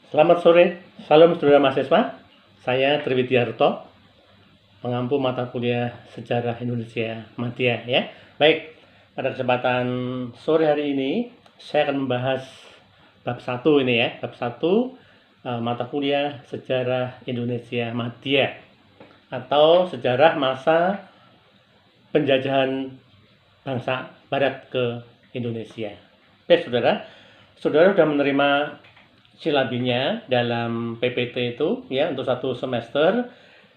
Selamat sore, salam saudara mahasiswa. Saya Triwidiarto, pengampu mata kuliah Sejarah Indonesia Madya ya. Baik, pada kesempatan sore hari ini saya akan membahas bab 1 ini ya, bab 1 mata kuliah Sejarah Indonesia Madya atau sejarah masa penjajahan bangsa barat ke Indonesia. Baik, saudara sudah menerima silabinya dalam PPT itu ya untuk 1 semester,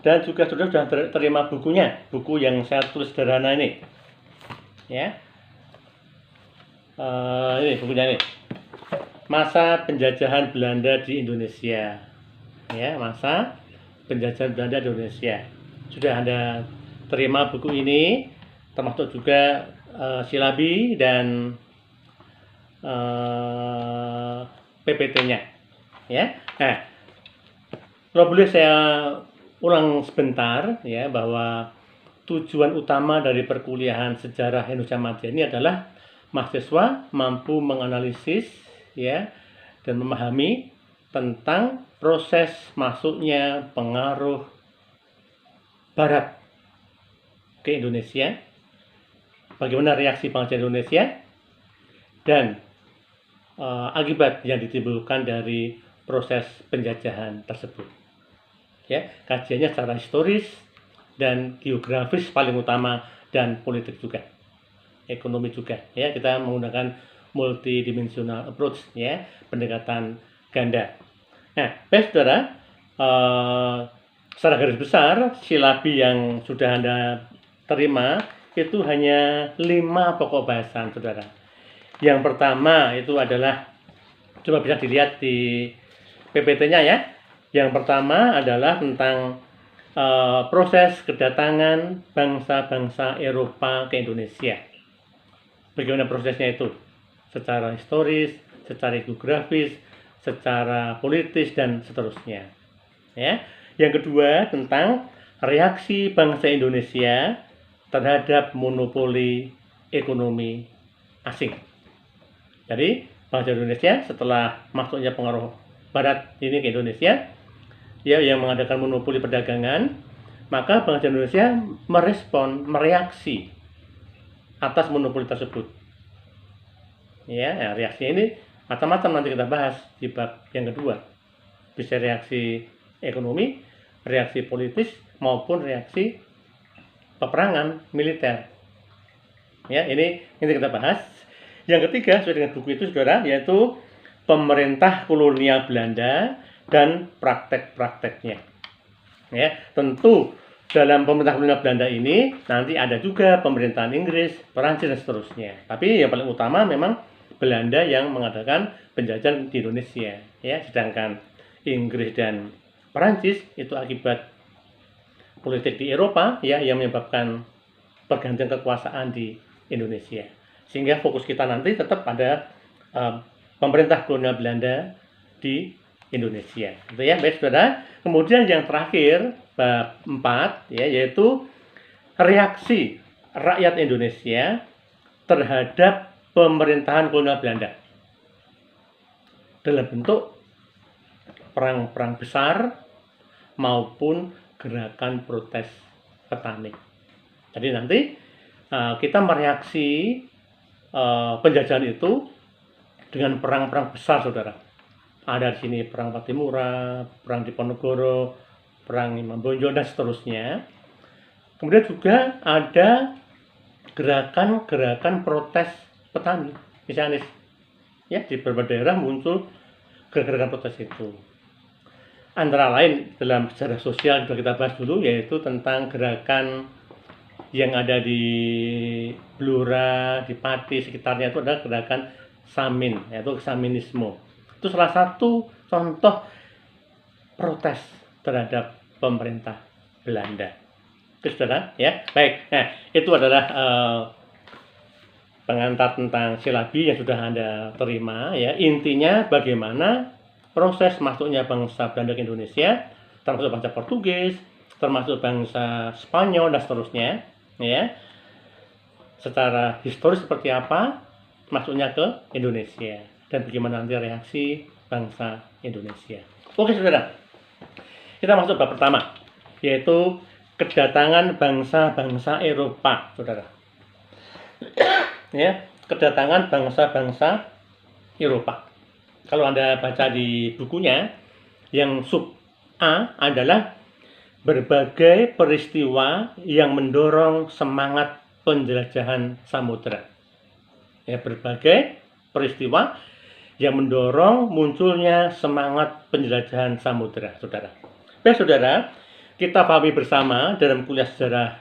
dan juga sudah terima bukunya, buku yang saya tulis sederhana ini ya. Ini bukunya nih, Masa Penjajahan Belanda di Indonesia ya, Masa Penjajahan Belanda di Indonesia. Sudah Anda terima buku ini, termasuk juga silabi dan PPT-nya ya. Nah, kalau boleh saya ulang sebentar ya, bahwa tujuan utama dari perkuliahan Sejarah Indonesia Madya ini adalah mahasiswa mampu menganalisis ya dan memahami tentang proses masuknya pengaruh Barat ke Indonesia, bagaimana reaksi bangsa Indonesia, dan akibat yang ditimbulkan dari proses penjajahan tersebut. Ya, kajiannya secara historis dan geografis paling utama, dan politik juga, ekonomi juga. Ya, kita menggunakan multidimensional approach ya, pendekatan ganda. Nah, baik saudara, secara garis besar silabi yang sudah Anda terima itu hanya 5 pokok bahasan, saudara. Yang pertama itu adalah, coba bisa dilihat di PPT-nya ya. Yang pertama adalah tentang proses kedatangan bangsa-bangsa Eropa ke Indonesia. Bagaimana prosesnya itu? Secara historis, secara geografis, secara politis, dan seterusnya. Ya. Yang kedua tentang reaksi bangsa Indonesia terhadap monopoli ekonomi asing. Jadi bangsa Indonesia setelah masuknya pengaruh Barat ini ke Indonesia ya, yang mengadakan monopoli perdagangan, maka bangsa Indonesia mereaksi atas monopoli tersebut. Ya, reaksinya ini macam-macam, nanti kita bahas di bab yang kedua. Bisa reaksi ekonomi, reaksi politis, maupun reaksi peperangan militer. Ya, ini kita bahas. Yang ketiga sesuai dengan buku itu saudara, yaitu pemerintah kolonial Belanda dan praktek-prakteknya. Ya, tentu dalam pemerintah kolonial Belanda ini nanti ada juga pemerintahan Inggris, Perancis, dan seterusnya. Tapi yang paling utama memang Belanda yang mengadakan penjajahan di Indonesia. Ya, sedangkan Inggris dan Perancis itu akibat politik di Eropa ya, yang menyebabkan pergantian kekuasaan di Indonesia. Sehingga fokus kita nanti tetap pada pemerintah kolonial Belanda di Indonesia. Gitu ya, baik saudara. Kemudian yang terakhir bab 4 ya, yaitu reaksi rakyat Indonesia terhadap pemerintahan kolonial Belanda dalam bentuk perang-perang besar maupun gerakan protes petani. Jadi nanti kita mereaksi penjajahan itu dengan perang-perang besar, saudara. Ada di sini perang Patimura, perang Diponegoro, perang Imam Bonjol, dan seterusnya. Kemudian juga ada gerakan-gerakan protes petani, misalnya ya, di beberapa daerah muncul gerakan protes itu. Antara lain dalam sejarah sosial sudah kita bahas dulu, yaitu tentang gerakan yang ada di Blora, di Pati, sekitarnya, itu adalah gerakan Samin, yaitu Saminisme. Itu salah satu contoh protes terhadap pemerintah Belanda. Itu saudara ya. Baik, nah itu adalah pengantar tentang silabi yang sudah Anda terima ya. Intinya bagaimana proses masuknya bangsa Belanda ke Indonesia, termasuk bangsa Portugis, termasuk bangsa Spanyol, dan seterusnya ya. Secara historis seperti apa masuknya ke Indonesia, dan bagaimana nanti reaksi bangsa Indonesia. Oke saudara, kita masuk bab pertama, yaitu kedatangan bangsa-bangsa Eropa, saudara. Ya, kedatangan bangsa-bangsa Eropa. Kalau Anda baca di bukunya, yang sub A adalah berbagai peristiwa yang mendorong semangat penjelajahan samudera. Ya, berbagai peristiwa yang mendorong munculnya semangat penjelajahan samudera, saudara. Baik, saudara, kita pahami bersama dalam kuliah sejarah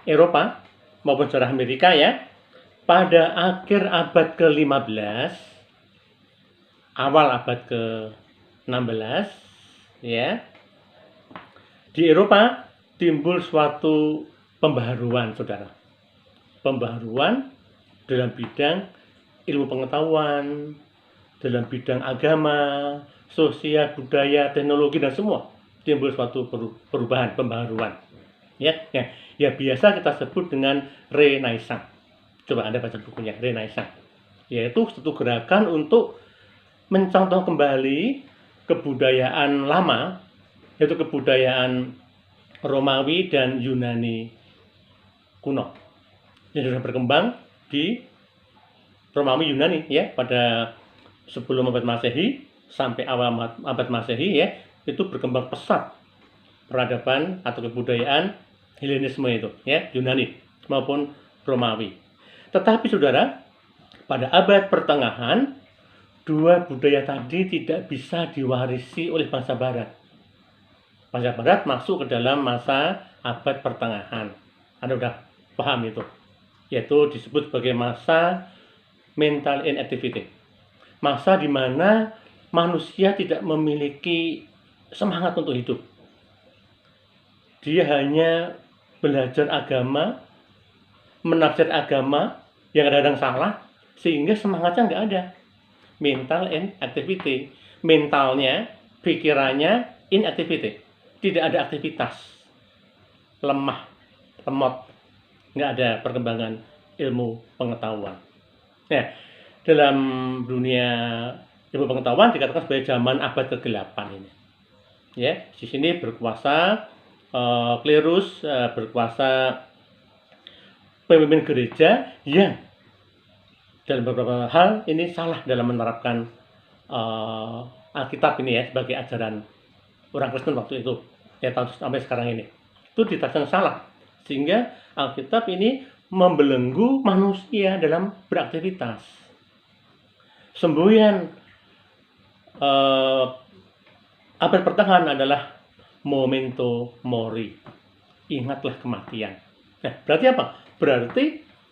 Eropa maupun sejarah Amerika ya, pada akhir abad ke-15, awal abad ke-16, ya, di Eropa timbul suatu pembaharuan, saudara. Pembaharuan dalam bidang ilmu pengetahuan, dalam bidang agama, sosial, budaya, teknologi, dan semua timbul suatu perubahan, pembaharuan. Ya, biasa kita sebut dengan Renaissance. Coba Anda baca bukunya, Renaissance. Yaitu suatu gerakan untuk mencontoh kembali kebudayaan lama, yaitu kebudayaan Romawi dan Yunani kuno yang sudah berkembang di Romawi Yunani ya, pada sebelum abad Masehi sampai awal abad Masehi ya, itu berkembang pesat peradaban atau kebudayaan Helenisme itu ya, Yunani maupun Romawi. Tetapi saudara, pada abad pertengahan dua budaya tadi tidak bisa diwarisi oleh bangsa barat. Bangsa barat masuk ke dalam masa abad pertengahan. Anda sudah paham itu, yaitu disebut sebagai masa mental inactivity, masa di mana manusia tidak memiliki semangat untuk hidup. Dia hanya belajar agama, menafsir agama yang kadang-kadang salah, sehingga semangatnya nggak ada. Mental inactivity, mentalnya, pikirannya inactivity, tidak ada aktivitas, lemah, lemot, nggak ada perkembangan ilmu pengetahuan. Nah, dalam dunia ilmu pengetahuan dikatakan sebagai zaman abad ke-8 ini. Ya, di sini berkuasa klerus, berkuasa pemimpin gereja yang dalam beberapa hal ini salah dalam menerapkan Alkitab ini ya sebagai ajaran orang Kristen waktu itu, ya tahun sampai sekarang ini. Itu diterapkan salah, sehingga Alkitab ini membelenggu manusia dalam beraktivitas. Semboyan abad pertengahan adalah memento mori, ingatlah kematian. Nah, berarti apa? Berarti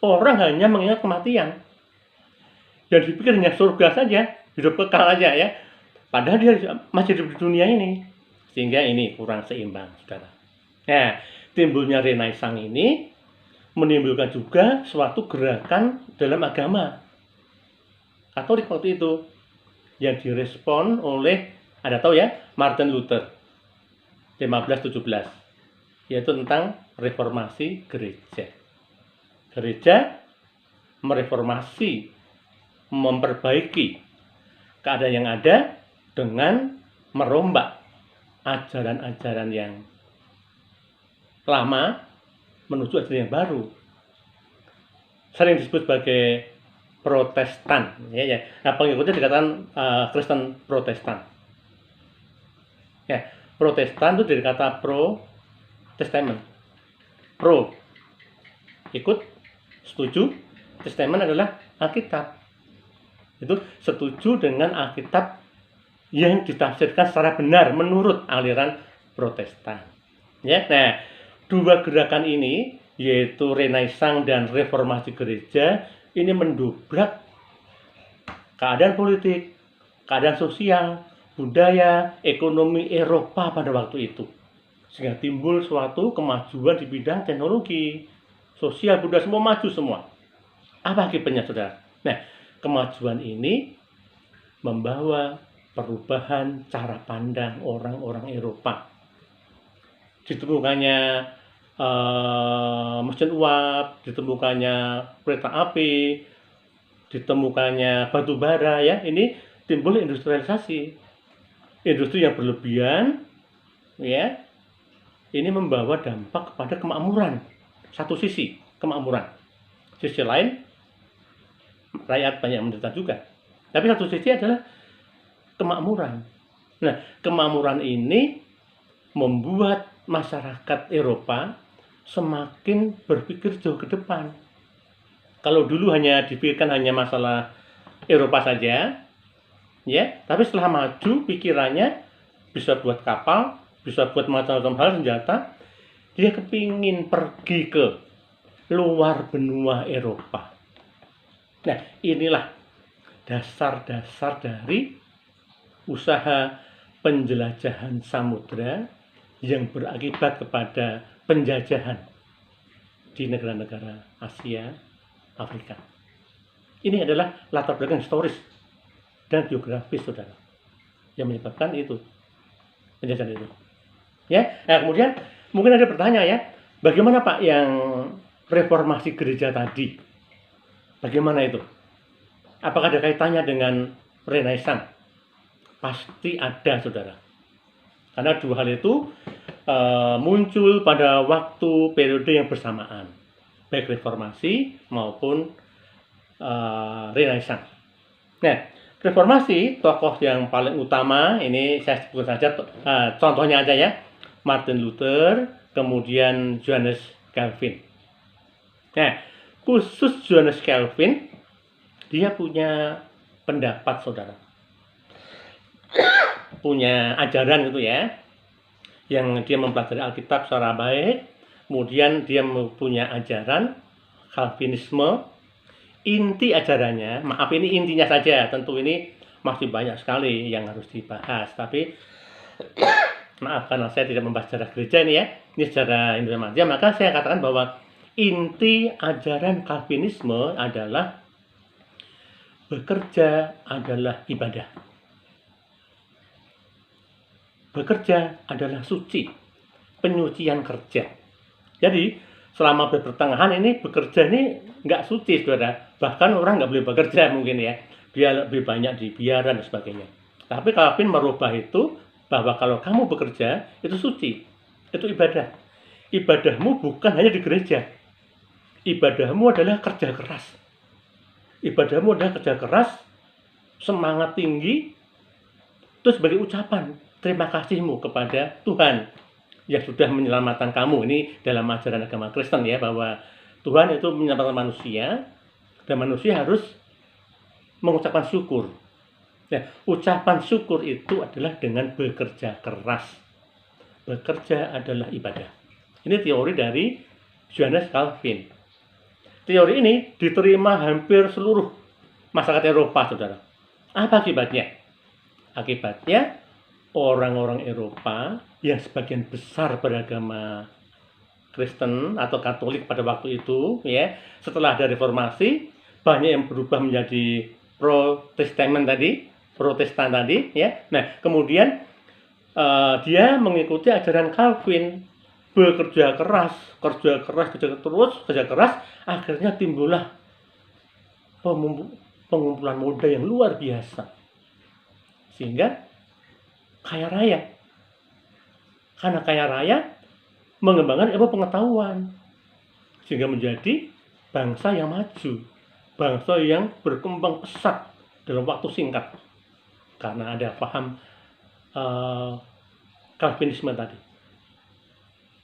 orang hanya mengingat kematian, dan dipikir hanya surga saja, hidup kekal aja ya, padahal dia masih hidup di dunia ini, sehingga ini kurang seimbang, saudara. Nah, timbulnya Renaissance ini menimbulkan juga suatu gerakan dalam agama Katolik waktu itu yang direspon oleh, Anda tahu ya, Martin Luther 1517, yaitu tentang reformasi gereja. Gereja mereformasi, memperbaiki keadaan yang ada dengan merombak ajaran-ajaran yang lama menuju ajaran yang baru, sering disebut sebagai Protestan ya. Nah, pengikutnya dikatakan Kristen Protestan ya. Protestan itu dari kata pro testament, pro ikut, setuju, testament adalah Alkitab, itu setuju dengan Alkitab yang ditafsirkan secara benar menurut aliran Protestan ya. Nah, dua gerakan ini, yaitu Renaissance dan reformasi gereja, ini mendobrak keadaan politik, keadaan sosial, budaya, ekonomi Eropa pada waktu itu, sehingga timbul suatu kemajuan di bidang teknologi, sosial, budaya, semua maju semua. Apa akibatnya, saudara? Nah, kemajuan ini membawa perubahan cara pandang orang-orang Eropa. Ditemukannya mesin uap, ditemukannya kereta api, ditemukannya batu bara ya. Ini timbul industrialisasi. Industri yang berlebihan, ya, ini membawa dampak kepada kemakmuran. Satu sisi kemakmuran, sisi lain rakyat banyak menderita juga. Tapi satu sisi adalah kemakmuran. Nah, kemakmuran ini membuat masyarakat Eropa semakin berpikir jauh ke depan. Kalau dulu hanya dipikirkan hanya masalah Eropa saja, ya, tapi setelah maju pikirannya bisa buat kapal, bisa buat macam-macam hal senjata, dia kepingin pergi ke luar benua Eropa. Nah, inilah dasar-dasar dari usaha penjelajahan samudra yang berakibat kepada penjajahan di negara-negara Asia, Afrika. Ini adalah latar belakang historis dan geografis, saudara, yang menyebabkan itu penjajahan itu. Ya, nah, kemudian mungkin ada pertanyaan ya, bagaimana Pak yang reformasi gereja tadi? Bagaimana itu? Apakah ada kaitannya dengan Renaissance? Pasti ada, saudara. Karena dua hal itu muncul pada waktu periode yang bersamaan, baik reformasi maupun Renaissance. Nah, reformasi, tokoh yang paling utama ini saya sebut saja contohnya aja ya, Martin Luther, kemudian Johannes Calvin. Nah, khusus Johannes Calvin, dia punya pendapat, saudara, punya ajaran gitu ya, yang dia mempelajari Alkitab secara baik, kemudian dia punya ajaran Calvinisme. Inti ajarannya, maaf ini intinya saja, tentu ini masih banyak sekali yang harus dibahas, tapi maaf karena saya tidak membahas sejarah gereja ini ya, ini sejarah Indonesia, maka saya katakan bahwa inti ajaran Calvinisme adalah bekerja adalah ibadah. Bekerja adalah suci, penyucian kerja. Jadi selama berpertengahan ini bekerja ini nggak suci, saudara. Bahkan orang nggak boleh bekerja mungkin ya. Dia lebih banyak di biaran dan sebagainya. Tapi Calvin merubah itu bahwa kalau kamu bekerja itu suci, itu ibadah. Ibadahmu bukan hanya di gereja. Ibadahmu adalah kerja keras. Ibadahmu adalah kerja keras, semangat tinggi, itu sebagai ucapan terima kasihmu kepada Tuhan yang sudah menyelamatkan kamu. Ini dalam ajaran agama Kristen ya, bahwa Tuhan itu menyelamatkan manusia dan manusia harus mengucapkan syukur. Nah, ucapan syukur itu adalah dengan bekerja keras. Bekerja adalah ibadah. Ini teori dari Johannes Calvin. Teori ini diterima hampir seluruh masyarakat Eropa, saudara. Apa akibatnya? Akibatnya orang-orang Eropa yang sebagian besar beragama Kristen atau Katolik pada waktu itu, ya, setelah ada reformasi, banyak yang berubah menjadi Protestan tadi, ya. Nah, kemudian dia mengikuti ajaran Calvin, bekerja keras, kerja keras, akhirnya timbullah pengumpulan modal yang luar biasa, sehingga kaya raya. Karena kaya raya mengembangkan ilmu pengetahuan, sehingga menjadi bangsa yang maju, bangsa yang berkembang pesat dalam waktu singkat, karena ada paham Calvinisme tadi,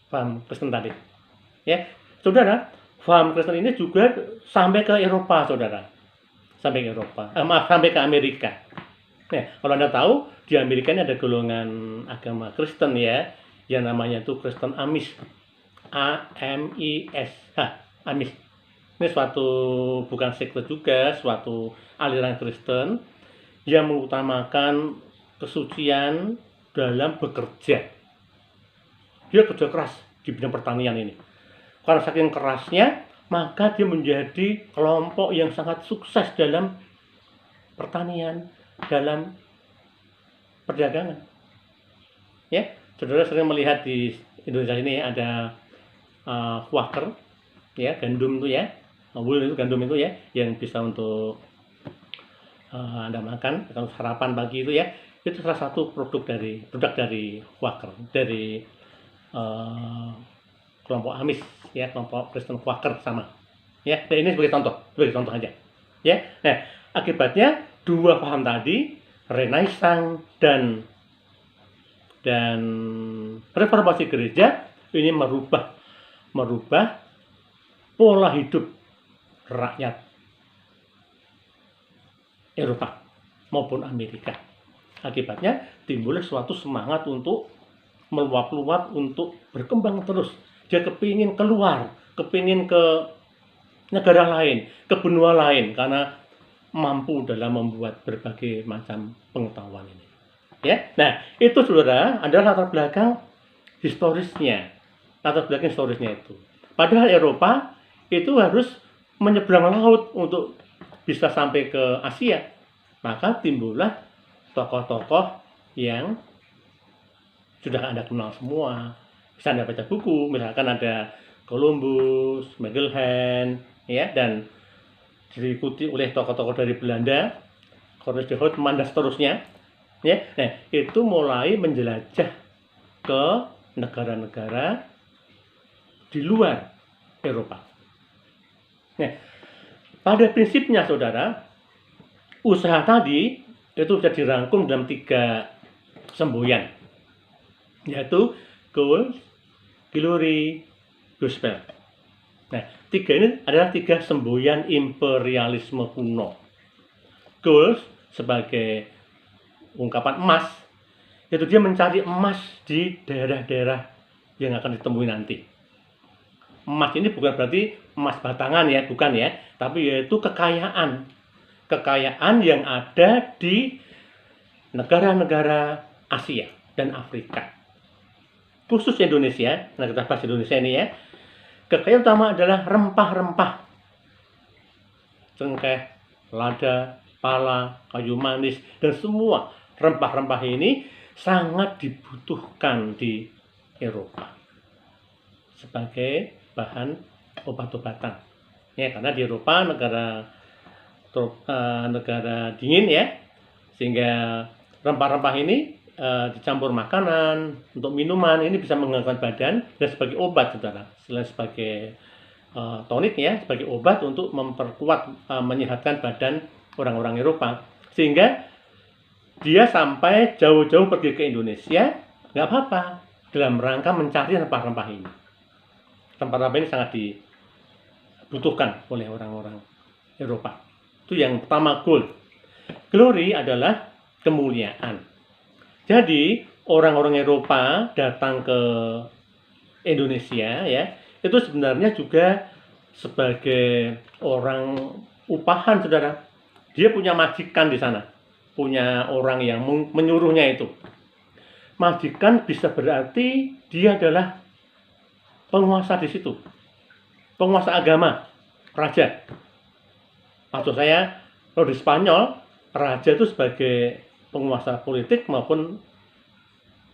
paham Kristen tadi. Ya, saudara, paham Kristen ini juga sampai ke Eropa, saudara, sampai ke Eropa, sampai ke Amerika. Nah, kalau Anda tahu, di Amerika ini ada golongan agama Kristen ya, yang namanya itu Kristen Amish. A-M-I-S-H, Amish. Ini suatu, bukan sekte juga, suatu aliran Kristen yang mengutamakan kesucian dalam bekerja. Dia kerja keras di bidang pertanian ini. Karena saking kerasnya, maka dia menjadi kelompok yang sangat sukses dalam pertanian, dalam perdagangan. Ya, saudara sering melihat di Indonesia ini ada Quaker, ya, gandum itu ya, wool itu gandum itu ya, yang bisa untuk Anda makan kalau sarapan pagi itu ya, itu salah satu produk dari Quaker, dari eh, kelompok Amis ya, kelompok Kristen Quaker sama. Ya, nah ini sebagai contoh aja. Ya, nah akibatnya dua paham tadi, Renaissance dan reformasi gereja ini merubah pola hidup rakyat Eropa maupun Amerika. Akibatnya timbullah suatu semangat untuk meluap-luap, untuk berkembang terus. Dia kepingin keluar, kepingin ke negara lain, ke benua lain, karena mampu dalam membuat berbagai macam pengetahuan ini. Ya, nah itu saudara adalah latar belakang historisnya, itu. Padahal Eropa itu harus menyeberang laut untuk bisa sampai ke Asia, maka timbullah tokoh-tokoh yang sudah Anda kenal semua. Bisa Anda baca buku, misalkan ada Columbus, Magellan, ya, dan diikuti oleh tokoh-tokoh dari Belanda, Cornelis de Houtman dan seterusnya. Ya, nah itu mulai menjelajah ke negara-negara di luar Eropa. Nah, pada prinsipnya saudara, usaha tadi itu bisa dirangkum dalam 3 semboyan, yaitu gold, glory, gospel. Nah, 3 ini adalah 3 semboyan imperialisme kuno. Gold sebagai ungkapan emas, yaitu dia mencari emas di daerah-daerah yang akan ditemui nanti. Emas ini bukan berarti emas batangan ya, bukan ya, tapi yaitu kekayaan yang ada di negara-negara Asia dan Afrika, khusus Indonesia. Nah, kita bahas Indonesia ini ya. Kekayaan utama adalah rempah-rempah, cengkeh, lada, pala, kayu manis, dan semua rempah-rempah ini sangat dibutuhkan di Eropa sebagai bahan obat-obatan. Ya, karena di Eropa negara dingin ya, sehingga rempah-rempah ini dicampur makanan, untuk minuman, ini bisa menghangatkan badan dan sebagai obat, saudara. Selain sebagai tonik ya, sebagai obat untuk memperkuat, menyehatkan badan orang-orang Eropa. Sehingga dia sampai jauh-jauh pergi ke Indonesia, nggak apa-apa, dalam rangka mencari rempah-rempah ini. Rempah-rempah ini sangat dibutuhkan oleh orang-orang Eropa. Itu yang pertama, gold. Glory adalah kemuliaan. Jadi orang-orang Eropa datang ke Indonesia ya, itu sebenarnya juga sebagai orang upahan, saudara. Dia punya majikan di sana, punya orang yang menyuruhnya itu. Majikan bisa berarti dia adalah penguasa di situ, penguasa agama, raja. Maksud saya, kalau di Spanyol, raja itu sebagai penguasa politik maupun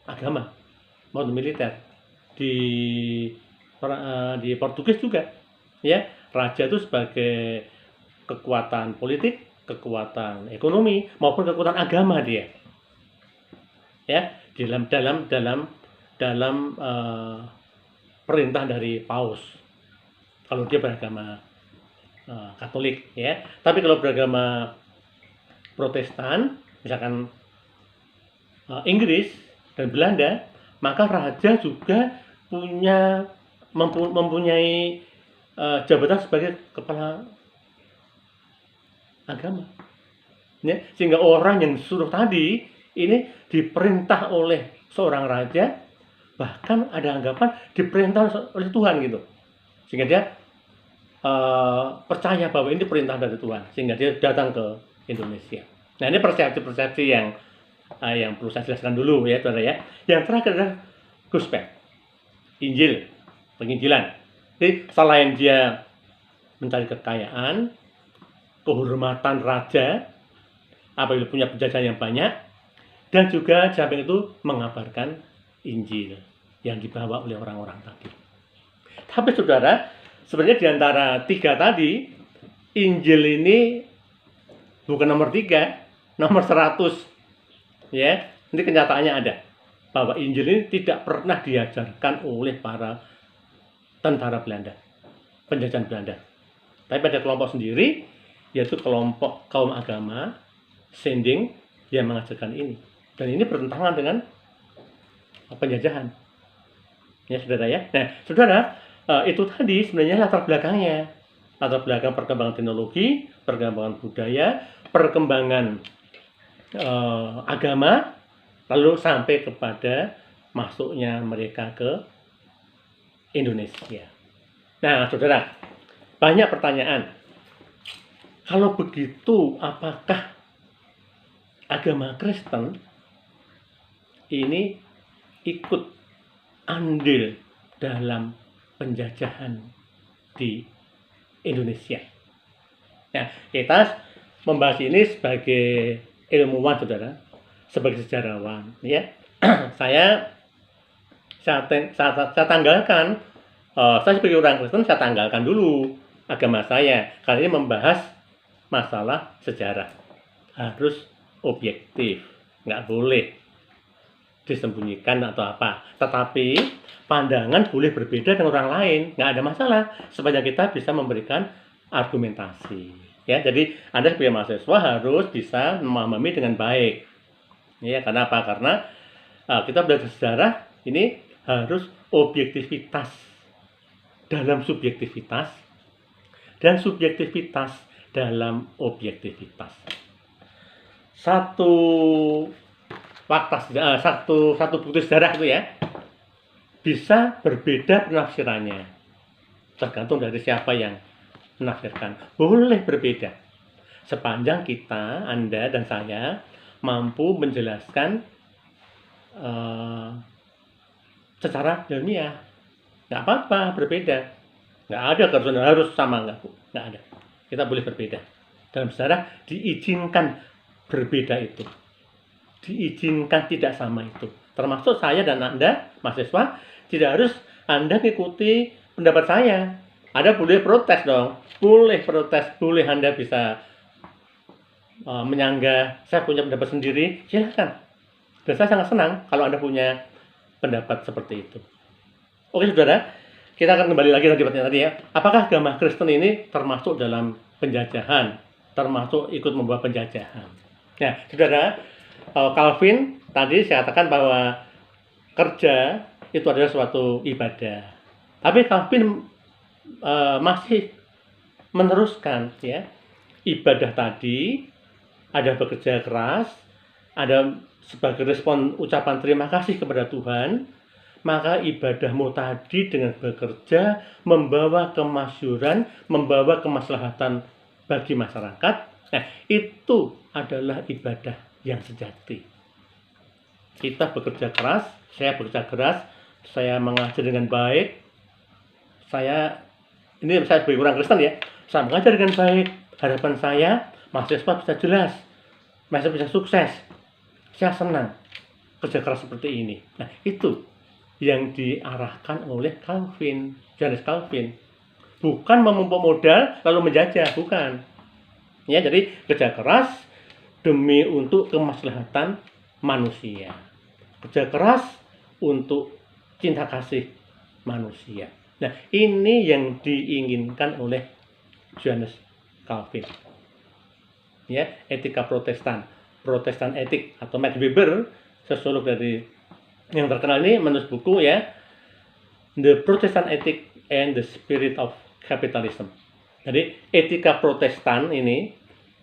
agama, maupun militer. Di Portugis juga, ya, raja itu sebagai kekuatan politik, kekuatan ekonomi maupun kekuatan agama dia. Ya, dalam perintah dari paus. Kalau dia beragama Katolik ya. Tapi kalau beragama Protestan, misalkan Inggris dan Belanda, maka raja juga mempunyai jabatan sebagai kepala agama. Ya, sehingga orang yang disuruh tadi ini diperintah oleh seorang raja, bahkan ada anggapan diperintah oleh Tuhan gitu, sehingga dia percaya bahwa ini perintah dari Tuhan, sehingga dia datang ke Indonesia. Nah, ini persepsi yang perlu saya jelaskan dulu ya, saudara ya. Yang terakhir adalah gospel, Injil, penginjilan. Jadi selain dia mencari kekayaan, kehormatan raja, apabila punya penjajahan yang banyak, dan juga samping itu mengabarkan Injil yang dibawa oleh orang-orang tadi. Tapi saudara, sebenarnya di antara 3 tadi, Injil ini bukan nomor 3, nomor 100. Ya, ini kenyataannya ada bahwa Injil ini tidak pernah diajarkan oleh para tentara Belanda, penjajahan Belanda. Tapi ada kelompok sendiri, yaitu kelompok kaum agama Sending yang mengajarkan ini. Dan ini bertentangan dengan penjajahan. Ya, saudara ya. Nah, saudara, itu tadi sebenarnya latar belakangnya. Latar belakang perkembangan teknologi, perkembangan budaya, perkembangan agama, lalu sampai kepada masuknya mereka ke Indonesia. Nah, saudara, banyak pertanyaan. Kalau begitu, apakah agama Kristen ini ikut andil dalam penjajahan di Indonesia? Nah, kita membahas ini sebagai ilmuwan, saudara, sebagai sejarawan, ya. saya tanggalkan, saya sebagai orang Kristen, saya tanggalkan dulu agama saya, karena ini membahas masalah sejarah. Harus objektif, nggak boleh disembunyikan atau apa. Tetapi pandangan boleh berbeda dengan orang lain, nggak ada masalah, sepanjang kita bisa memberikan argumentasi. Ya, jadi Anda sebagai mahasiswa harus bisa memahami dengan baik. Ya, karena apa? Karena kita belajar sejarah ini harus objektivitas dalam subjektivitas dan subjektivitas dalam objektivitas. Satu bukti sejarah itu ya bisa berbeda penafsirannya, tergantung dari siapa yang menafsirkan. Boleh berbeda sepanjang kita, Anda dan saya mampu menjelaskan secara ilmiah. Nggak apa-apa berbeda, nggak ada harus sama, nggak ada. Kita boleh berbeda. Dalam sejarah diizinkan berbeda itu, diizinkan tidak sama itu. Termasuk saya dan Anda mahasiswa, tidak harus Anda mengikuti pendapat saya. Anda boleh protes dong, boleh protes, boleh Anda bisa menyanggah, saya punya pendapat sendiri, silakan. Dan saya sangat senang kalau Anda punya pendapat seperti itu. Oke saudara, kita akan kembali lagi tadi ya. Apakah agama Kristen ini termasuk dalam penjajahan, termasuk ikut membawa penjajahan? Nah, saudara, Calvin tadi saya katakan bahwa kerja itu adalah suatu ibadah. Tapi Calvin masih meneruskan ya, ibadah tadi ada bekerja keras, ada sebagai respon ucapan terima kasih kepada Tuhan, maka ibadahmu tadi dengan bekerja membawa kemasyhuran, membawa kemaslahatan bagi masyarakat. Nah, itu adalah ibadah yang sejati. Kita bekerja keras, saya bekerja keras, saya mengajar dengan baik, saya sebagai orang Kristen ya, saya mengajar dengan baik, harapan saya mahasiswa bisa jelas, mahasiswa bisa sukses. Saya senang kerja keras seperti ini. Nah, itu yang diarahkan oleh Calvin, Johannes Calvin. Bukan memumpuk modal lalu menjajah, bukan. Ya, jadi kerja keras demi untuk kemaslahatan manusia. Kerja keras untuk cinta kasih manusia. Nah, ini yang diinginkan oleh Johannes Calvin. Ya, etika Protestan, Protestan etik atau Max Weber, sosiolog dari yang terkenal ini menulis buku ya, The Protestant Ethic and the Spirit of Capitalism. Jadi etika Protestan ini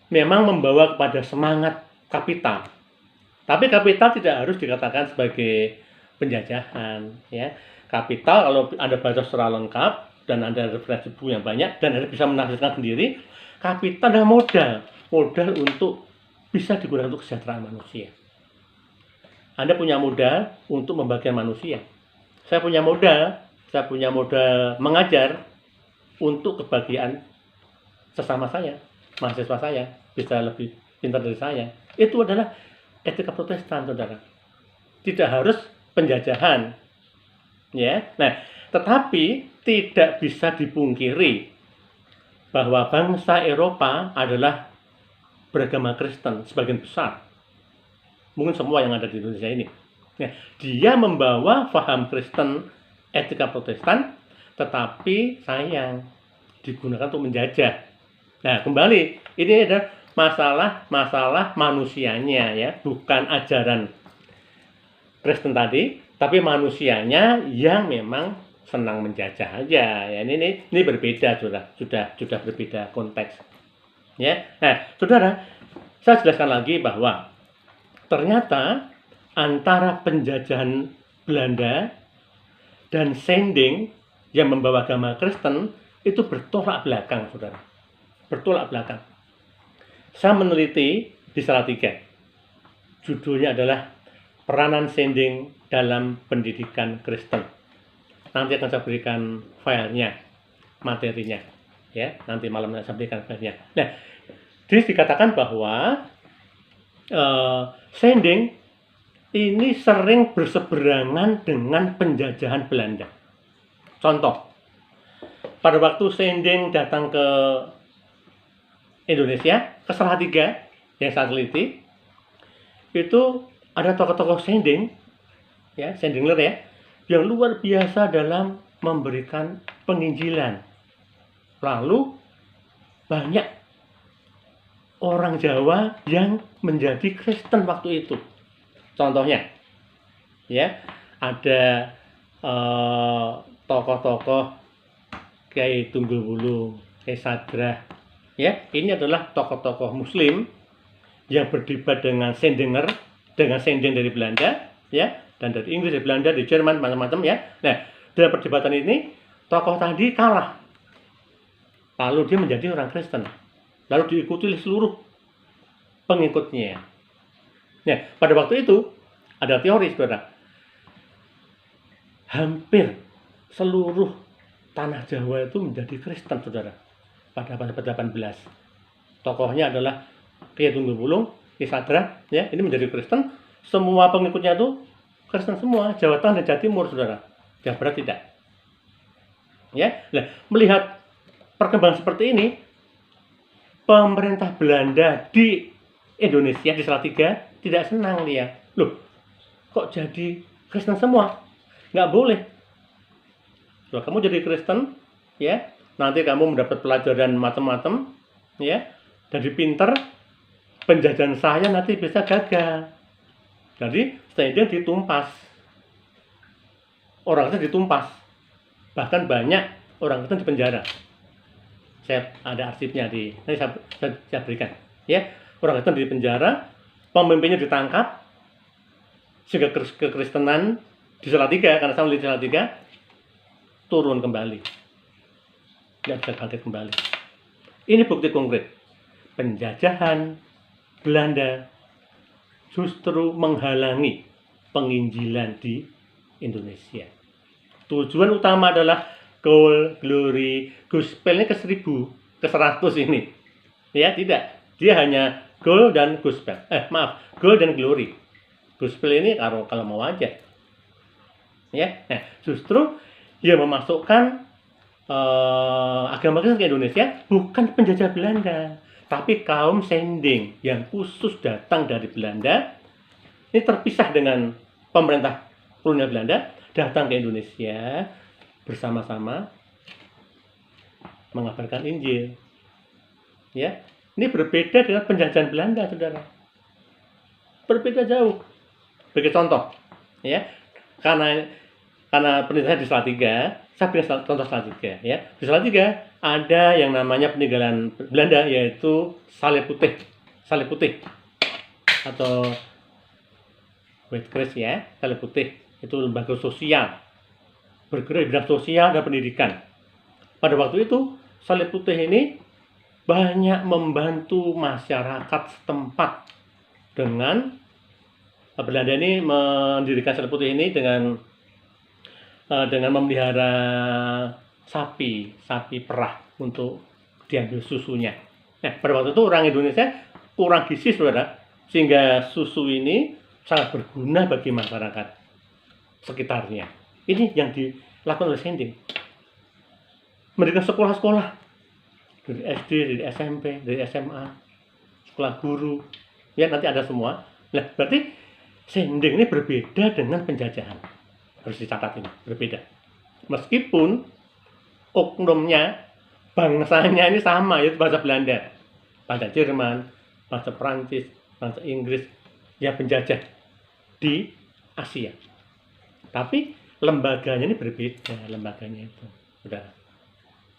memang membawa kepada semangat kapital. Tapi kapital tidak harus dikatakan sebagai penjajahan ya. Kapital kalau Anda baca secara lengkap dan Anda referensi buku yang banyak dan Anda bisa menafsirkan sendiri, kapital adalah modal untuk bisa digunakan untuk kesejahteraan manusia. Anda punya modal untuk membagikan manusia. Saya punya modal mengajar untuk kebahagiaan sesama saya, mahasiswa saya bisa lebih pintar dari saya. Itu adalah etika Protestan, saudara. Tidak harus penjajahan, ya. Nah, tetapi tidak bisa dipungkiri bahwa bangsa Eropa adalah beragama Kristen sebagian besar, mungkin semua yang ada di Indonesia ini. Nah, dia membawa paham Kristen, etika Protestan, tetapi sayang digunakan untuk menjajah. Nah, kembali ini ada masalah manusianya ya, bukan ajaran Kristen tadi, tapi manusianya yang memang senang menjajah aja. Ya, ini berbeda, sudah berbeda konteks. Ya. Nah, Saudara, saya jelaskan lagi bahwa ternyata antara penjajahan Belanda dan Sending yang membawa agama Kristen itu bertolak belakang, Saudara. Bertolak belakang. Saya meneliti di Salatiga. Judulnya adalah Peranan Sending dalam Pendidikan Kristen. Nanti akan saya berikan filenya, materinya. Ya, nanti malam saya berikan filenya. Nah, dikatakan bahwa Sending ini sering berseberangan dengan penjajahan Belanda. Contoh, pada waktu Sending datang ke Indonesia, ke Salatiga yang saya teliti, itu ada tokoh-tokoh Sending, ya, Sendingler ya, yang luar biasa dalam memberikan penginjilan. Lalu banyak orang Jawa yang menjadi Kristen waktu itu. Contohnya, ya, ada tokoh-tokoh Kiai Tunggul Wulung, Kiai Sadrah. Ya, ini adalah tokoh-tokoh Muslim yang berdebat dengan Sendinger, dengan Sending dari Belanda, ya, dan dari Inggris, dari Belanda, dari Jerman, macam-macam ya. Nah, dalam perdebatan ini tokoh tadi kalah. Lalu dia menjadi orang Kristen. Lalu diikuti oleh seluruh pengikutnya. Nah, pada waktu itu ada teori, Saudara. Hampir seluruh tanah Jawa itu menjadi Kristen, Saudara. Pada abad 18. Tokohnya adalah Kiai Tunggul Wulung, Kiai Sadrah, ya, ini menjadi Kristen. Semua pengikutnya itu Kristen semua, Jawa Tengah dan Jawa Timur, Saudara. Jawa Barat tidak. Ya, nah, melihat perkembangan seperti ini, pemerintah Belanda di Indonesia, di Salatiga, tidak senang dia. Loh, kok jadi Kristen semua? Nggak boleh. Loh, kamu jadi Kristen, ya, nanti kamu mendapat pelajaran macam-macam, ya, jadi pinter, penjajahan saya nanti bisa gagal. Jadi Sending ditumpas, orang Kristen ditumpas, bahkan banyak orang Kristen dipenjara. Saya ada arsipnya nanti saya berikan, ya, orang Kristen dipenjara, pemimpinnya ditangkap, sehingga kekristenan di Salatiga, karena saya di Salatiga, turun kembali. Tidak bisa bangkit kembali. Ini bukti konkret. Penjajahan Belanda justru menghalangi penginjilan di Indonesia. Tujuan utama adalah goal, glory, gospel ini ke 1000, ke 100 ini. Ya, tidak. Dia hanya goal dan gospel. Goal dan glory. Gospel ini kalau mau aja. Ya, nah, justru dia memasukkan agama Kristen ke Indonesia bukan penjajah Belanda, tapi kaum Sending yang khusus datang dari Belanda. Ini terpisah dengan pemerintah kolonial Belanda, datang ke Indonesia bersama-sama mengabarkan Injil. Ya, ini berbeda dengan penjajahan Belanda, Saudara. Berbeda jauh. Bagi contoh, ya, karena penelitian di Salatiga, saya beri contoh Salatiga, ya. Di Salatiga ada yang namanya peninggalan Belanda, yaitu salib putih atau white cross, ya, salib putih. Itu lembaga sosial, bergerak di bidang sosial dan pendidikan. Pada waktu itu salib putih ini banyak membantu masyarakat setempat. Dengan Belanda ini mendirikan salib putih ini dengan memelihara sapi perah untuk diambil susunya. Nah, pada waktu itu orang Indonesia kurang gizi, Saudara, sehingga susu ini sangat berguna bagi masyarakat sekitarnya. Ini yang dilakukan oleh Sending. Mendirikan sekolah-sekolah dari SD, dari SMP, dari SMA, sekolah guru, ya nanti ada semua. Nah, berarti sending ini berbeda dengan penjajahan. Harus dicatat ini, berbeda. Meskipun oknumnya, bangsanya ini sama, yaitu bahasa Belanda, bahasa Jerman, bahasa Perancis, bahasa Inggris, ya penjajah di Asia. Tapi lembaganya ini berbeda, lembaganya itu, saudara.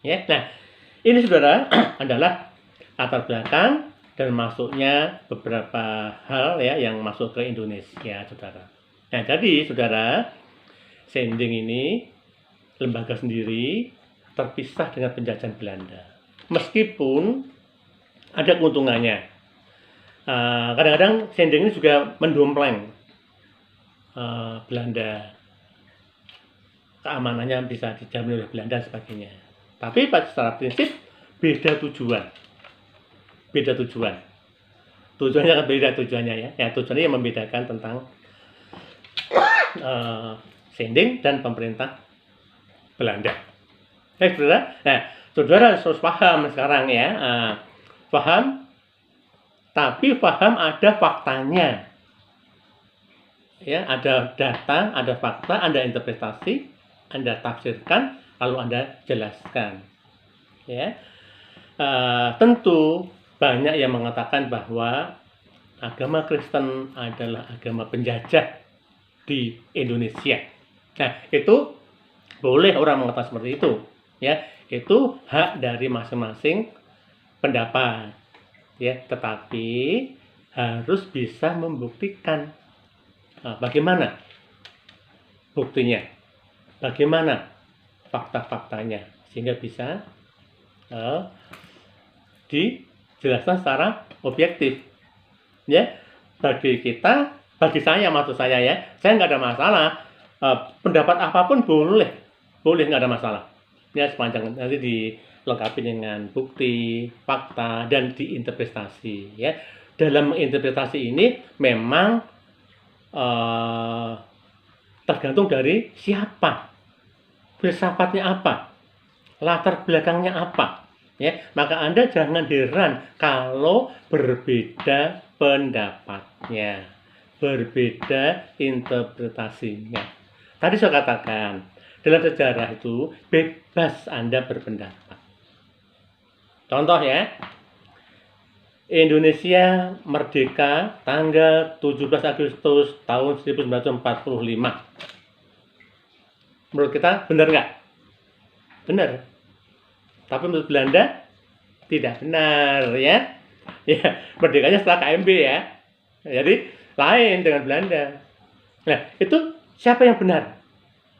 Ya, nah ini saudara adalah latar belakang dan masuknya beberapa hal ya yang masuk ke Indonesia, saudara. Nah, jadi saudara, sending ini lembaga sendiri terpisah dengan penjajahan Belanda. Meskipun ada keuntungannya. Kadang-kadang sending ini juga mendompleng Belanda, keamanannya bisa dijamin oleh Belanda dan sebagainya. Tapi secara prinsip beda tujuan. Tujuannya akan beda tujuannya ya. Ya, tujuannya yang membedakan tentang sending dan pemerintah Belanda. Saudara. Nah, saudara harus paham sekarang ya. Paham, tapi paham ada faktanya. Ya, ada data, ada fakta, ada interpretasi, Anda tafsirkan, lalu Anda jelaskan. Ya, tentu banyak yang mengatakan bahwa agama Kristen adalah agama penjajah di Indonesia. Nah, itu boleh orang mengatakan seperti itu. Ya, itu hak dari masing-masing pendapat. Ya, tetapi harus bisa membuktikan. Bagaimana buktinya? Bagaimana fakta-faktanya? Sehingga bisa dijelaskan secara objektif. Ya, bagi saya, maksud saya ya, saya nggak ada masalah. Pendapat apapun boleh nggak ada masalah. Ya, sepanjang nanti dilengkapi dengan bukti, fakta, dan diinterpretasi. Ya, dalam interpretasi ini memang tergantung dari siapa, filsafatnya apa, latar belakangnya apa. Ya, maka Anda jangan heran kalau berbeda pendapatnya, berbeda interpretasinya. Tadi saya katakan, dalam sejarah itu bebas Anda berpendapat. Contoh ya, Indonesia merdeka tanggal 17 Agustus tahun 1945. Menurut kita benar nggak? Benar. Tapi menurut Belanda tidak benar ya. Ya, merdekanya setelah KMB ya. Jadi lain dengan Belanda. Nah, itu siapa yang benar?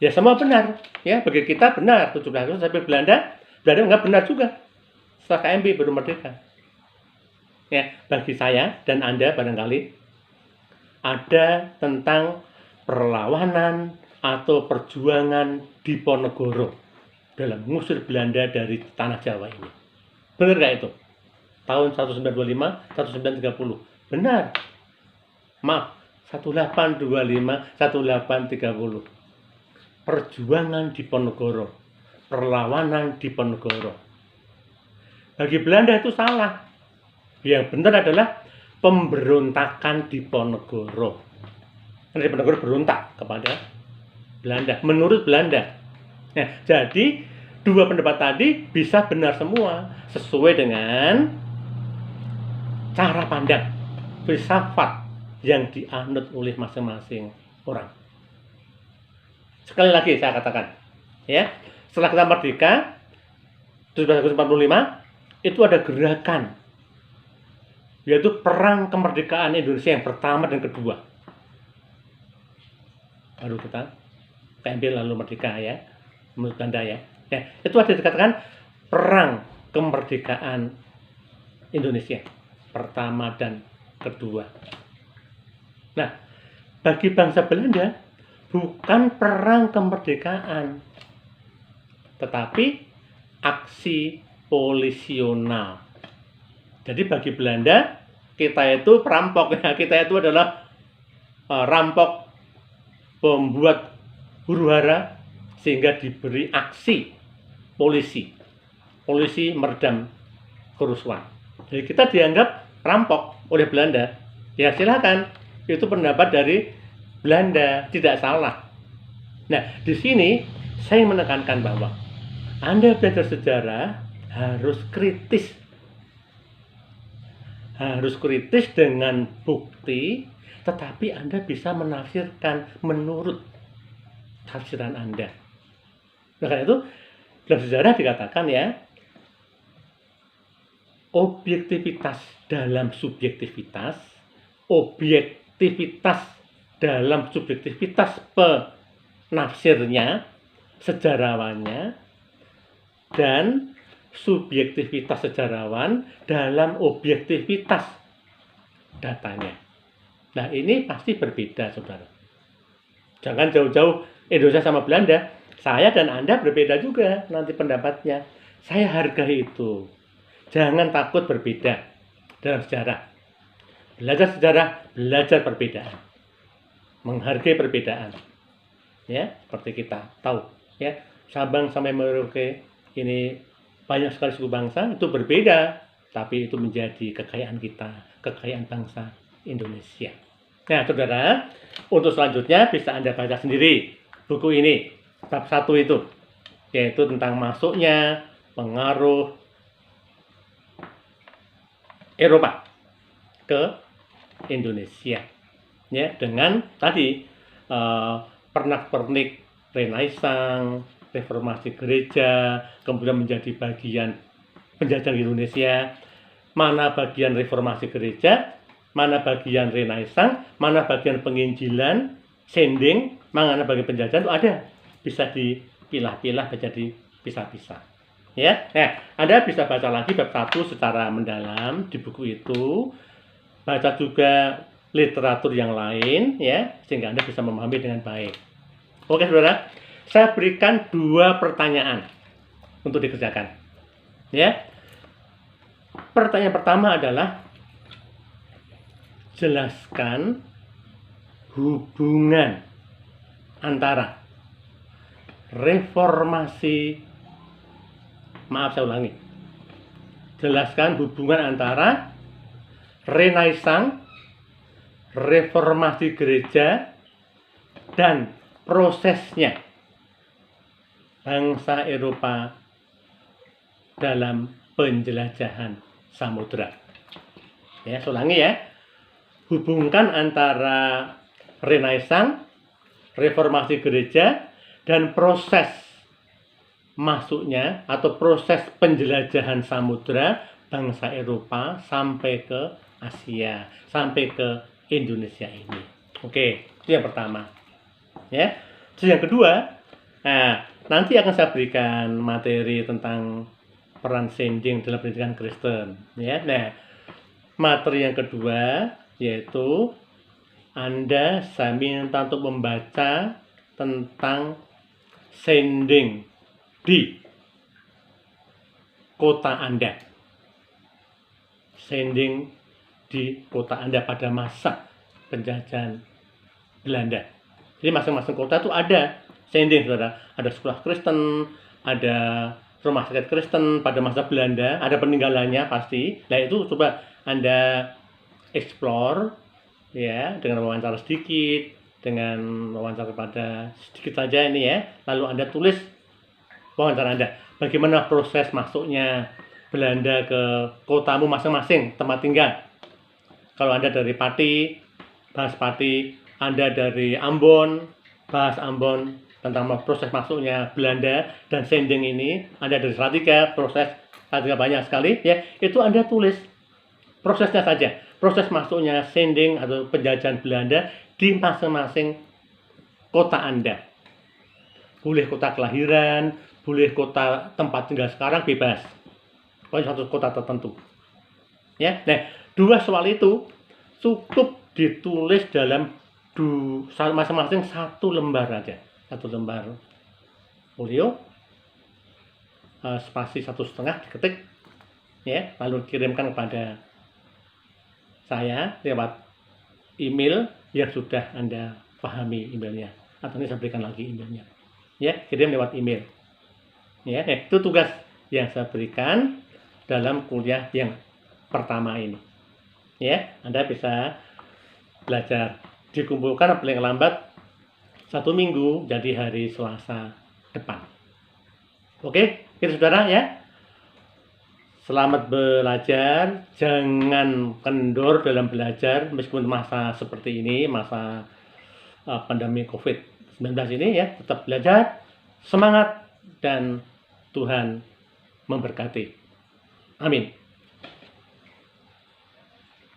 Ya semua benar. Ya, bagi kita benar 17 Agustus, tapi Belanda nggak benar juga. Setelah KMB baru merdeka. Ya, bagi saya dan Anda barangkali ada tentang perlawanan atau perjuangan Diponegoro dalam mengusir Belanda dari tanah Jawa ini. Benar nggak itu? Tahun 1925, 1930. Benar. Maaf, 1825, 1830. Perjuangan Diponegoro, perlawanan Diponegoro. Bagi Belanda itu salah. Yang benar adalah pemberontakan Diponegoro. Karena Diponegoro berontak kepada Belanda, menurut Belanda. Nah, jadi dua pendapat tadi bisa benar semua sesuai dengan cara pandang, filsafat yang dianut oleh masing-masing orang. Sekali lagi saya katakan, ya, setelah kita merdeka 1745 itu ada gerakan, yaitu perang kemerdekaan Indonesia yang pertama dan kedua. Baru kita KMB lalu merdeka ya, menurut Belanda ya. Nah, itu ada dikatakan perang kemerdekaan Indonesia pertama dan kedua. Nah, bagi bangsa Belanda bukan perang kemerdekaan, tetapi aksi polisional. Jadi bagi Belanda, kita itu perampok ya, kita itu adalah rampok, pembuat huru-hara, sehingga diberi aksi polisi meredam kerusuhan. Jadi kita dianggap dirampok oleh Belanda, ya silakan. Itu pendapat dari Belanda, tidak salah. Nah, di sini saya menekankan bahwa Anda belajar sejarah harus kritis. Harus kritis dengan bukti, tetapi Anda bisa menafsirkan menurut tafsiran Anda. Nah, karena itu dalam sejarah dikatakan ya, objektivitas dalam subjektivitas, objektivitas dalam subjektivitas penafsirnya, sejarawannya, dan subjektivitas sejarawan dalam objektivitas datanya. Nah, ini pasti berbeda, saudara. Jangan jauh-jauh Indonesia sama Belanda. Saya dan Anda berbeda juga nanti pendapatnya. Saya hargai itu. Jangan takut berbeda dalam sejarah. Belajar sejarah, belajar perbedaan. Menghargai perbedaan. Ya, seperti kita tahu. Ya, Sabang sampai Merauke ini banyak sekali suku bangsa, itu berbeda. Tapi itu menjadi kekayaan kita, kekayaan bangsa Indonesia. Nah, saudara, untuk selanjutnya bisa Anda baca sendiri buku ini. Bab 1 itu, yaitu tentang masuknya pengaruh Eropa ke Indonesia, ya, dengan tadi pernak-pernik Renaissance, reformasi gereja, kemudian menjadi bagian penjajahan Indonesia, mana bagian reformasi gereja, mana bagian Renaissance, mana bagian penginjilan, sending, mana bagian penjajahan, itu ada, bisa dipilah-pilah menjadi pisah-pisah. Ya, nah, Anda bisa baca lagi bab 1 secara mendalam di buku itu, baca juga literatur yang lain, ya, sehingga Anda bisa memahami dengan baik. Oke, saudara, saya berikan 2 pertanyaan untuk dikerjakan. Ya, pertanyaan pertama adalah jelaskan hubungan antara jelaskan hubungan antara Renaissance, reformasi gereja, dan prosesnya bangsa Eropa dalam penjelajahan samudra. Ya, saya ulangi ya. Hubungkan antara Renaissance, reformasi gereja, dan proses masuknya atau proses penjelajahan samudra bangsa Eropa sampai ke Asia, sampai ke Indonesia ini. Oke, itu yang pertama. Ya, terus yang kedua, nah, nanti akan saya berikan materi tentang peran sending dalam pendidikan Kristen. Ya, nah, materi yang kedua yaitu Anda saya minta untuk membaca tentang sending di kota Anda. Sending di kota Anda pada masa penjajahan Belanda. Jadi masing-masing kota itu ada sending, saudara. Ada sekolah Kristen, ada rumah sakit Kristen pada masa Belanda, ada peninggalannya pasti. Nah, itu coba Anda explore ya, dengan wawancara sedikit, dengan wawancara pada sedikit saja ini ya. Lalu Anda tulis wawancara Anda. Bagaimana proses masuknya Belanda ke kotamu masing-masing, tempat tinggal. Kalau Anda dari Pati, bahas Pati. Anda dari Ambon, bahas Ambon tentang proses masuknya Belanda dan sending ini. Anda dari Salatiga, proses Salatiga banyak sekali ya. Itu Anda tulis prosesnya saja. Proses masuknya sending atau penjajahan Belanda di masing-masing kota Anda. Boleh kota kelahiran, boleh kota tempat tinggal sekarang, bebas. Pokoknya satu kota tertentu. Ya, nah, 2 soal itu cukup ditulis dalam masing-masing 1 lembar aja, 1 lembar folio, spasi 1,5 diketik, ya, lalu kirimkan kepada saya lewat email yang sudah Anda pahami emailnya, atau ini saya berikan lagi emailnya, ya, kirim lewat email, ya, itu tugas yang saya berikan dalam kuliah yang pertama ini. ya, Anda bisa belajar. Dikumpulkan paling lambat 1 minggu, jadi hari Selasa depan. Oke, kita saudara ya. Selamat belajar, jangan kendor dalam belajar meskipun masa seperti ini, masa pandemi COVID-19 ini ya, tetap belajar, semangat, dan Tuhan memberkati. Amin.